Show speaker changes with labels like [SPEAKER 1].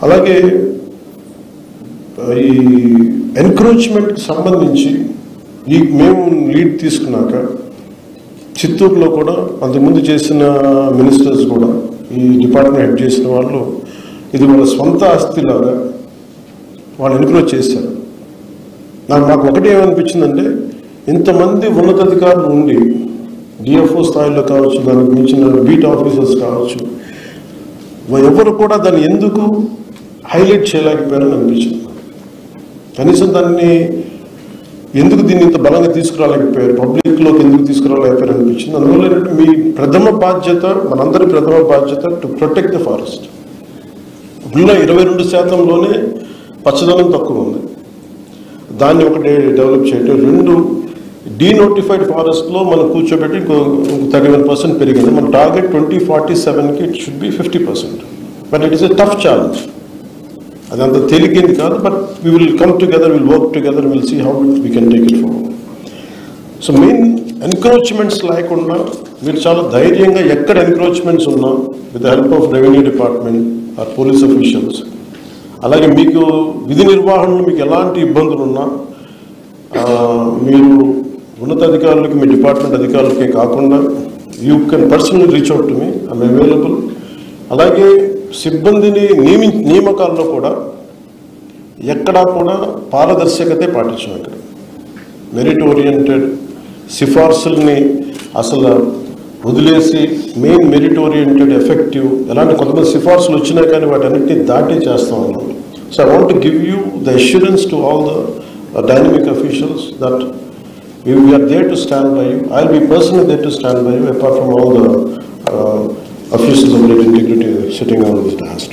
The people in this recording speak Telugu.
[SPEAKER 1] అలాగే ఈ ఎన్క్రోచ్మెంట్కి సంబంధించి మేము లీడ్ తీసుకున్నాక చిత్తూరులో కూడా అంతకుముందు చేసిన మినిస్టర్స్ కూడా ఈ డిపార్ట్మెంట్ హెడ్ చేసిన వాళ్ళు ఇది వాళ్ళ సొంత ఆస్తిలాగా వాళ్ళు ఎన్క్రోచ్ చేశారు. మాకు ఒకటి ఏమనిపించిందంటే, ఇంతమంది ఉన్నతాధికారులు ఉండి డిఎఫ్ఓ స్థాయిలో కావచ్చు, దానికి మించిన బీట్ ఆఫీసర్స్ కావచ్చు, ఎవరు కూడా దాన్ని ఎందుకు హైలైట్ చేయలేకపోయారని అనిపించింది. కనీసం దాన్ని ఎందుకు దీన్ని ఇంత బలంగా తీసుకురాలేకపోయారు, పబ్లిక్లోకి ఎందుకు తీసుకురాలేకపోయారు అనిపించింది. అందువల్ల మీ ప్రథమ బాధ్యత, మనందరి ప్రథమ బాధ్యత టు ప్రొటెక్ట్ ద ఫారెస్ట్. ఉన్న 22%లోనే పచ్చదనం తక్కువ ఉంది, దాన్ని ఒకటి డెవలప్ చేయటం. 2, డీనోటిఫైడ్ ఫారెస్ట్లో మనం కూర్చోబెట్టి ఇంకో 31% పెరిగింది. మన టార్గెట్ 2047కి it should be 50%. But it is a tough challenge. అదంత తేలికేంది కాదు, but we will come together, will work together, will see how we can take it forward. So main encroachments లేకుండా మీరు చాలా ధైర్యంగా ఎక్కడ ఎన్క్రోచ్మెంట్స్ ఉన్నా with the help of revenue department or police officials, అలాగే మీకు విధి నిర్వహణలో మీకు ఎలాంటి ఇబ్బందులు ఉన్నా మీరు ఉన్నతాధికారులకి, మీ డిపార్ట్మెంట్ అధికారులకే కాకుండా you can personally reach out to me, I'm available. అలాగే సిబ్బందిని నియామకాల్లో కూడా ఎక్కడా కూడా పారదర్శకతే పాటించాం. ఇక్కడ మెరిట్ ఓరియంటెడ్ సిఫార్సుల్ని అసలు వదిలేసి మెయిన్ మెరిట్ ఓరియంటెడ్ ఎఫెక్టివ్, ఎలాంటి కొంతమంది సిఫార్సులు వచ్చినా కానీ వాటన్నిటిని దాటి చేస్తూ ఉన్నాం. So I want to give you the assurance to all the dynamic officials that we are there to stand by you. I will be personally there to stand by you, apart from all the officials of integrity sitting on this task.